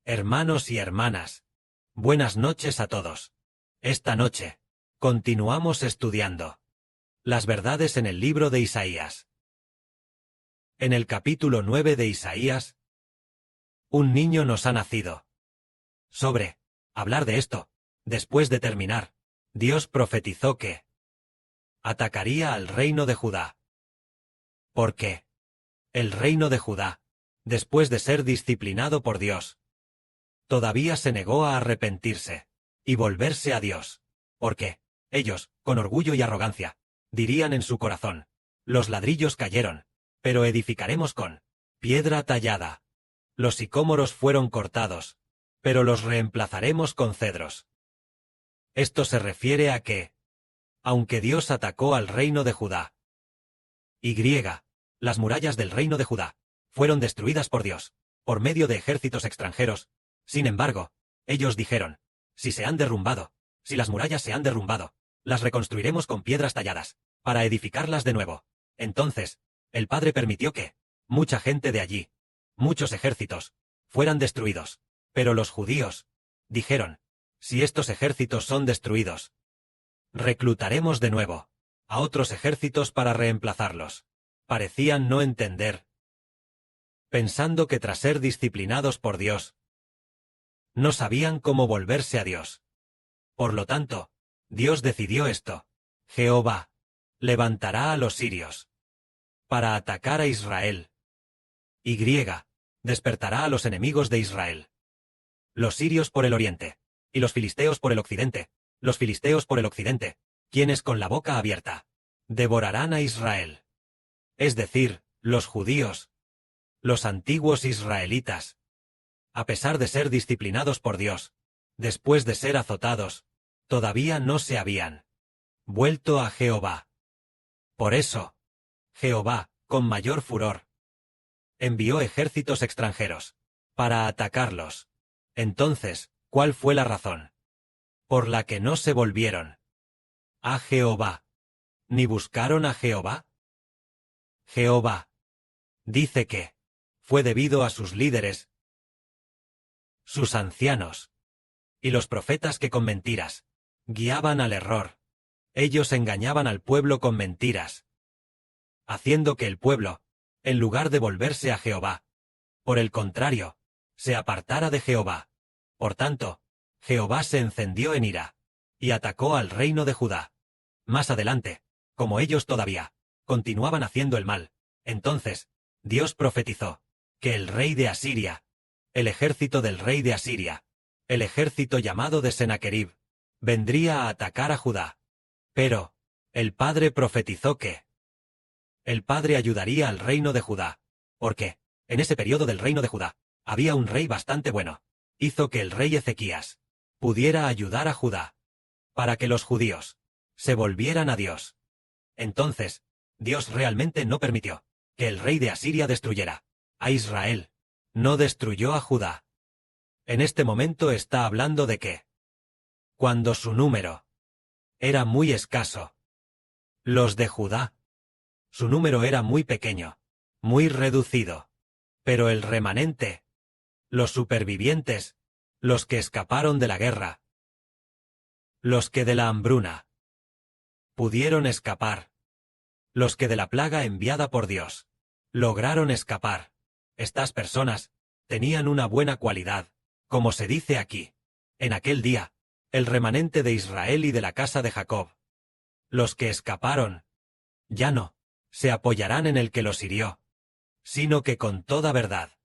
Hermanos y hermanas, buenas noches a todos. Esta noche, continuamos estudiando las verdades en el libro de Isaías. En el capítulo 9 de Isaías, un niño nos ha nacido. Sobre hablar de esto, después de terminar, Dios profetizó que atacaría al reino de Judá. ¿Por qué? El reino de Judá, después de ser disciplinado por Dios, todavía se negó a arrepentirse y volverse a Dios, porque ellos, con orgullo y arrogancia, dirían en su corazón: los ladrillos cayeron, pero edificaremos con piedra tallada. Los sicómoros fueron cortados, pero los reemplazaremos con cedros. Esto se refiere a que, aunque Dios atacó al reino de Judá, las murallas del reino de Judá fueron destruidas por Dios, por medio de ejércitos extranjeros. Sin embargo, ellos dijeron: si las murallas se han derrumbado, las reconstruiremos con piedras talladas, para edificarlas de nuevo. Entonces, el Padre permitió que mucha gente de allí, muchos ejércitos, fueran destruidos. Pero los judíos dijeron: si estos ejércitos son destruidos, reclutaremos de nuevo a otros ejércitos para reemplazarlos. Parecían no entender, pensando que tras ser disciplinados por Dios, no sabían cómo volverse a Dios. Por lo tanto, Dios decidió esto: Jehová levantará a los sirios para atacar a Israel. Despertará a los enemigos de Israel. Los sirios por el oriente, y los filisteos por el occidente, quienes con la boca abierta devorarán a Israel. Es decir, los judíos, los antiguos israelitas, a pesar de ser disciplinados por Dios, después de ser azotados, todavía no se habían vuelto a Jehová. Por eso, Jehová, con mayor furor, envió ejércitos extranjeros para atacarlos. Entonces, ¿cuál fue la razón por la que no se volvieron a Jehová, ni buscaron a Jehová? Jehová dice que fue debido a sus líderes, sus ancianos, y los profetas que con mentiras guiaban al error. Ellos engañaban al pueblo con mentiras, haciendo que el pueblo, en lugar de volverse a Jehová, por el contrario, se apartara de Jehová. Por tanto, Jehová se encendió en ira y atacó al reino de Judá. Más adelante, como ellos todavía continuaban haciendo el mal, entonces Dios profetizó que el rey de Asiria, el ejército del rey de Asiria, el ejército llamado de Senaquerib, vendría a atacar a Judá. Pero el Padre profetizó que el Padre ayudaría al reino de Judá, porque en ese periodo del reino de Judá había un rey bastante bueno. Hizo que el rey Ezequías pudiera ayudar a Judá para que los judíos se volvieran a Dios. Entonces, Dios realmente no permitió que el rey de Asiria destruyera a Israel. No destruyó a Judá. En este momento está hablando de que, cuando su número era muy escaso, los de Judá, su número era muy pequeño, muy reducido. Pero el remanente, los supervivientes, los que escaparon de la guerra, los que de la hambruna pudieron escapar, los que de la plaga enviada por Dios lograron escapar. Estas personas tenían una buena cualidad, como se dice aquí. En aquel día, el remanente de Israel y de la casa de Jacob, los que escaparon, ya no se apoyarán en el que los hirió, sino que con toda verdad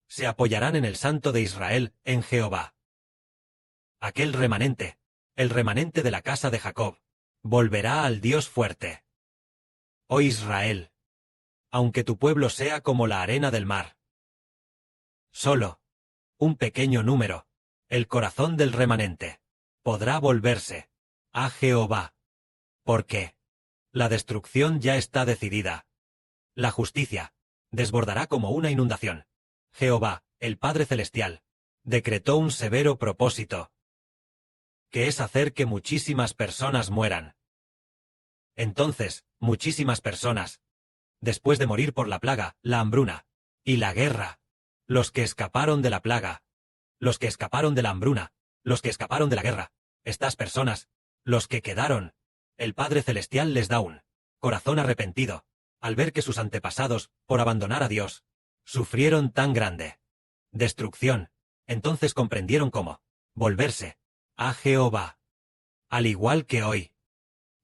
se apoyarán en el Santo de Israel, en Jehová. Aquel remanente, el remanente de la casa de Jacob, volverá al Dios fuerte. Oh Israel, aunque tu pueblo sea como la arena del mar, solo un pequeño número, el corazón del remanente, podrá volverse a Jehová. Porque la destrucción ya está decidida. La justicia desbordará como una inundación. Jehová, el Padre Celestial, decretó un severo propósito, que es hacer que muchísimas personas mueran. Entonces, muchísimas personas, después de morir por la plaga, la hambruna y la guerra, los que escaparon de la plaga, los que escaparon de la hambruna, los que escaparon de la guerra, estas personas, los que quedaron, el Padre Celestial les da un corazón arrepentido, al ver que sus antepasados, por abandonar a Dios, sufrieron tan grande destrucción, entonces comprendieron cómo volverse a Jehová. Al igual que hoy,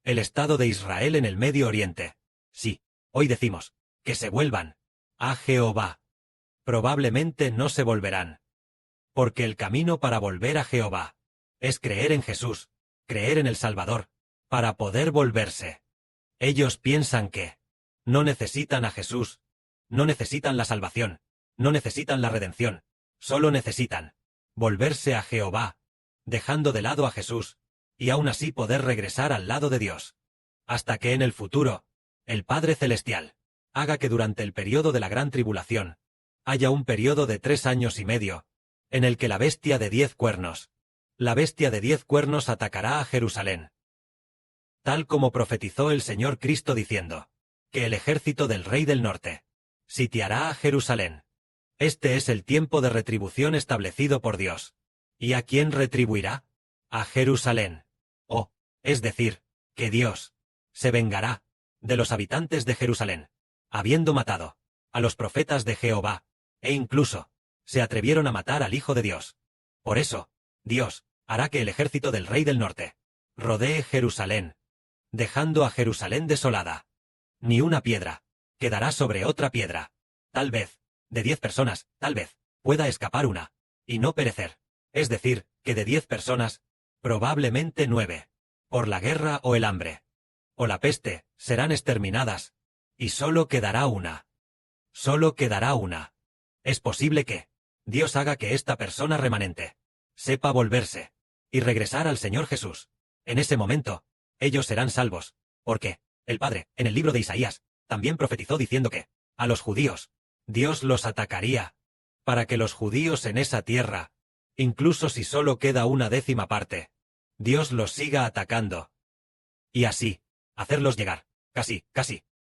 el Estado de Israel en el Medio Oriente. Sí, hoy decimos que se vuelvan a Jehová. Probablemente no se volverán. Porque el camino para volver a Jehová es creer en Jesús, creer en el Salvador, para poder volverse. Ellos piensan que no necesitan a Jesús, no necesitan la salvación, no necesitan la redención, solo necesitan volverse a Jehová, dejando de lado a Jesús, y aún así poder regresar al lado de Dios. Hasta que en el futuro, el Padre Celestial haga que durante el periodo de la gran tribulación haya un periodo de 3 años y medio, en el que la bestia de 10 cuernos, la bestia de 10 cuernos atacará a Jerusalén. Tal como profetizó el Señor Cristo diciendo, que el ejército del Rey del Norte sitiará a Jerusalén. Este es el tiempo de retribución establecido por Dios. ¿Y a quién retribuirá? A Jerusalén. Es decir, que Dios se vengará de los habitantes de Jerusalén, habiendo matado a los profetas de Jehová, e incluso se atrevieron a matar al Hijo de Dios. Por eso, Dios hará que el ejército del Rey del Norte rodee Jerusalén, dejando a Jerusalén desolada. Ni una piedra quedará sobre otra piedra. Tal vez, de 10 personas, tal vez, pueda escapar una, y no perecer. Es decir, que de 10 personas, probablemente 9, por la guerra o el hambre, o la peste, serán exterminadas, y solo quedará una. Solo quedará una. Es posible que Dios haga que esta persona remanente sepa volverse y regresar al Señor Jesús. En ese momento, ellos serán salvos, porque el Padre, en el libro de Isaías, también profetizó diciendo que a los judíos Dios los atacaría, para que los judíos en esa tierra, incluso si solo queda una 10ª parte, Dios los siga atacando. Y así, hacerlos llegar, casi,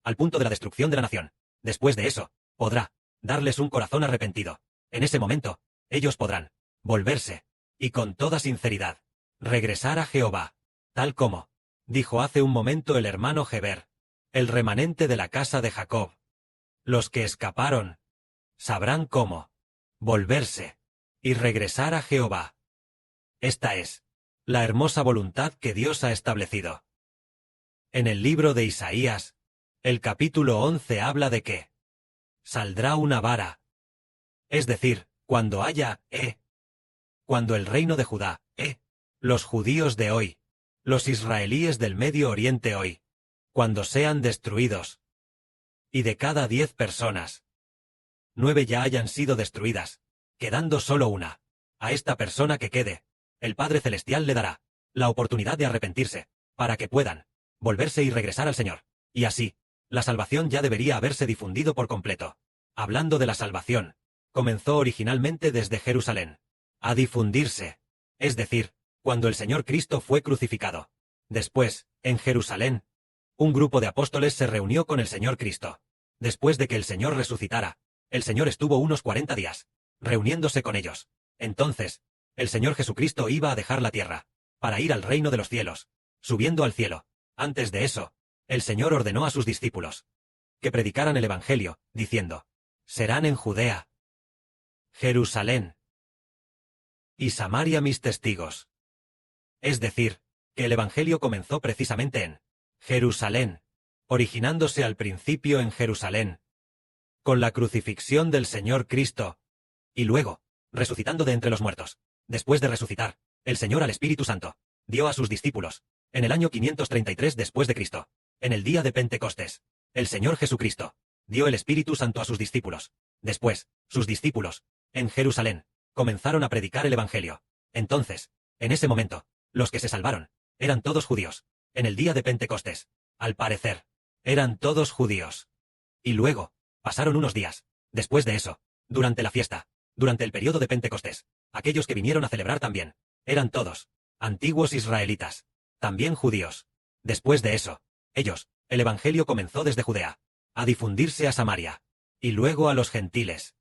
al punto de la destrucción de la nación. Después de eso, podrá darles un corazón arrepentido. En ese momento, ellos podrán volverse, y con toda sinceridad, regresar a Jehová, tal como dijo hace un momento el hermano Heber, el remanente de la casa de Jacob. Los que escaparon sabrán cómo volverse y regresar a Jehová. Esta es la hermosa voluntad que Dios ha establecido. En el libro de Isaías, el capítulo 11 habla de que saldrá una vara. Es decir, cuando haya, cuando el reino de Judá, los judíos de hoy, los israelíes del Medio Oriente hoy, cuando sean destruidos, y de cada 10 personas, 9 ya hayan sido destruidas, quedando solo una, a esta persona que quede, el Padre Celestial le dará la oportunidad de arrepentirse, para que puedan volverse y regresar al Señor. Y así, la salvación ya debería haberse difundido por completo. Hablando de la salvación, comenzó originalmente desde Jerusalén, a difundirse, es decir, cuando el Señor Cristo fue crucificado. Después, en Jerusalén, un grupo de apóstoles se reunió con el Señor Cristo. Después de que el Señor resucitara, el Señor estuvo unos 40 días, reuniéndose con ellos. Entonces, el Señor Jesucristo iba a dejar la tierra, para ir al reino de los cielos, subiendo al cielo. Antes de eso, el Señor ordenó a sus discípulos que predicaran el Evangelio, diciendo, serán en Judea, Jerusalén y Samaria mis testigos. Es decir, que el Evangelio comenzó precisamente en Jerusalén, originándose al principio en Jerusalén, con la crucifixión del Señor Cristo, y luego, resucitando de entre los muertos. Después de resucitar, el Señor al Espíritu Santo dio a sus discípulos, en el año 533 después de Cristo, en el día de Pentecostés, el Señor Jesucristo dio el Espíritu Santo a sus discípulos. Después, sus discípulos, en Jerusalén, comenzaron a predicar el Evangelio. Entonces, en ese momento, los que se salvaron, eran todos judíos. En el día de Pentecostés, al parecer, eran todos judíos. Y luego, pasaron unos días. Después de eso, durante la fiesta, durante el periodo de Pentecostés, aquellos que vinieron a celebrar también, eran todos antiguos israelitas, también judíos. Después de eso, ellos, el Evangelio comenzó desde Judea, a difundirse a Samaria, y luego a los gentiles.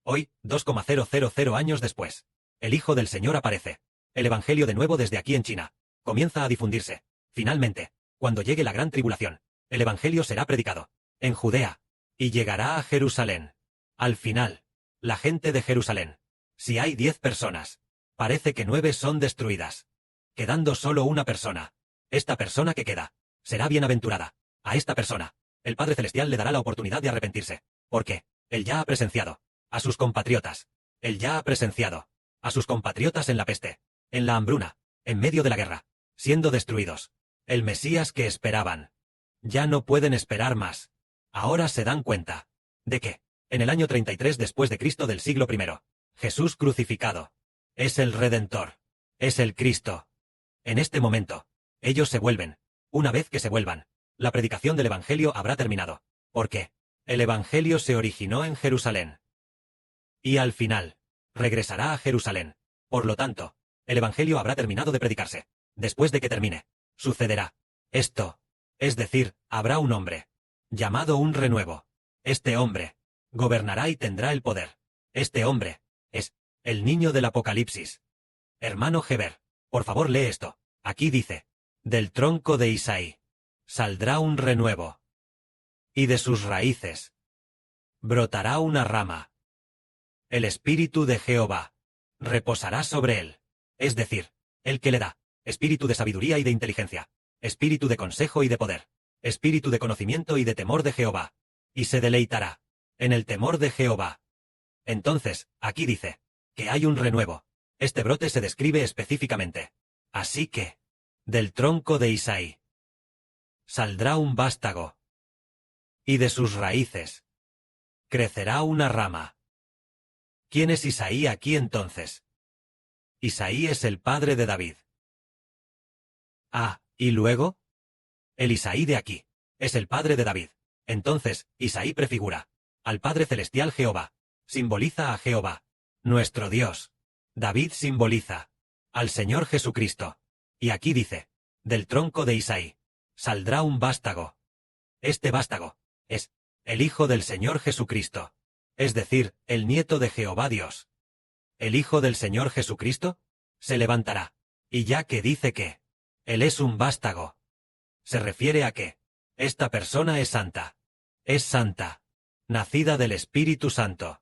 Hoy, 2,000 años después, el Hijo del Señor aparece. El Evangelio de nuevo desde aquí en China. Comienza a difundirse. Finalmente, cuando llegue la gran tribulación, el Evangelio será predicado. En Judea. Y llegará a Jerusalén. Al final, la gente de Jerusalén. Si hay 10 personas, parece que 9 son destruidas. Quedando solo una persona. Esta persona que queda, será bienaventurada. A esta persona, el Padre Celestial le dará la oportunidad de arrepentirse. Porque, Él ya ha presenciado. A sus compatriotas. Él ya ha presenciado. A sus compatriotas en la peste. En la hambruna. En medio de la guerra. Siendo destruidos. El Mesías que esperaban. Ya no pueden esperar más. Ahora se dan cuenta. De que, en el año 33 después de Cristo del siglo I, Jesús crucificado. Es el Redentor. Es el Cristo. En este momento, ellos se vuelven. Una vez que se vuelvan, la predicación del Evangelio habrá terminado. Porque, el Evangelio se originó en Jerusalén. Y al final, regresará a Jerusalén. Por lo tanto, el Evangelio habrá terminado de predicarse. Después de que termine, sucederá esto. Es decir, habrá un hombre, llamado un renuevo. Este hombre, gobernará y tendrá el poder. Este hombre, es, el niño del Apocalipsis. Hermano Heber, por favor lee esto. Aquí dice, del tronco de Isaí, saldrá un renuevo. Y de sus raíces, brotará una rama. El Espíritu de Jehová reposará sobre él. Es decir, el que le da espíritu de sabiduría y de inteligencia, espíritu de consejo y de poder, espíritu de conocimiento y de temor de Jehová. Y se deleitará en el temor de Jehová. Entonces, aquí dice, que hay un renuevo. Este brote se describe específicamente. Así que, del tronco de Isaí, saldrá un vástago. Y de sus raíces, crecerá una rama. ¿Quién es Isaí aquí entonces? Isaí es el padre de David. Ah, ¿y luego? El Isaí de aquí, es el padre de David. Entonces, Isaí prefigura al Padre Celestial Jehová. Simboliza a Jehová, nuestro Dios. David simboliza al Señor Jesucristo. Y aquí dice, del tronco de Isaí, saldrá un vástago. Este vástago, es, el Hijo del Señor Jesucristo. Es decir, el nieto de Jehová Dios. El Hijo del Señor Jesucristo, se levantará. Y ya que dice que, Él es un vástago, se refiere a que, esta persona es santa. Es santa. Nacida del Espíritu Santo.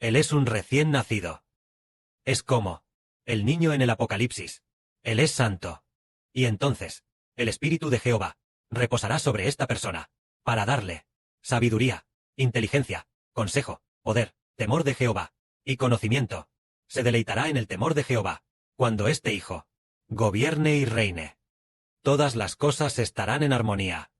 Él es un recién nacido. Es como el niño en el Apocalipsis. Él es santo. Y entonces, el Espíritu de Jehová reposará sobre esta persona, para darle sabiduría, inteligencia, consejo, poder, temor de Jehová, y conocimiento. Se deleitará en el temor de Jehová, cuando este Hijo gobierne y reine. Todas las cosas estarán en armonía.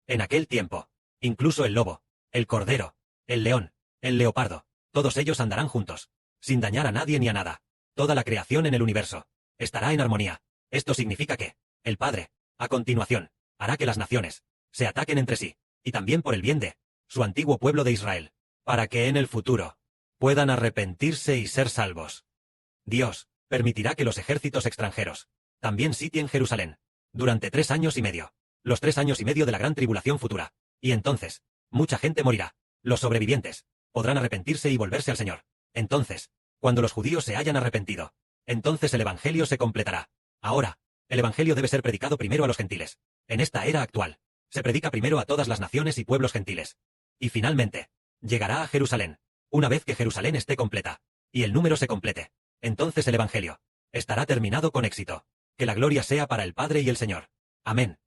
En aquel tiempo, incluso el lobo, el cordero, el león, el leopardo, todos ellos andarán juntos, sin dañar a nadie ni a nada. Toda la creación en el universo estará en armonía. Esto significa que, el Padre, a continuación, hará que las naciones se ataquen entre sí, y también por el bien de su antiguo pueblo de Israel, para que en el futuro puedan arrepentirse y ser salvos. Dios permitirá que los ejércitos extranjeros también sitien Jerusalén, durante 3 años y medio, los 3 años y medio de la gran tribulación futura, y entonces, mucha gente morirá. Los sobrevivientes podrán arrepentirse y volverse al Señor. Entonces, cuando los judíos se hayan arrepentido, entonces el Evangelio se completará. Ahora, el Evangelio debe ser predicado primero a los gentiles. En esta era actual, se predica primero a todas las naciones y pueblos gentiles. Y finalmente, llegará a Jerusalén. Una vez que Jerusalén esté completa, y el número se complete, entonces el Evangelio estará terminado con éxito. Que la gloria sea para el Padre y el Señor. Amén.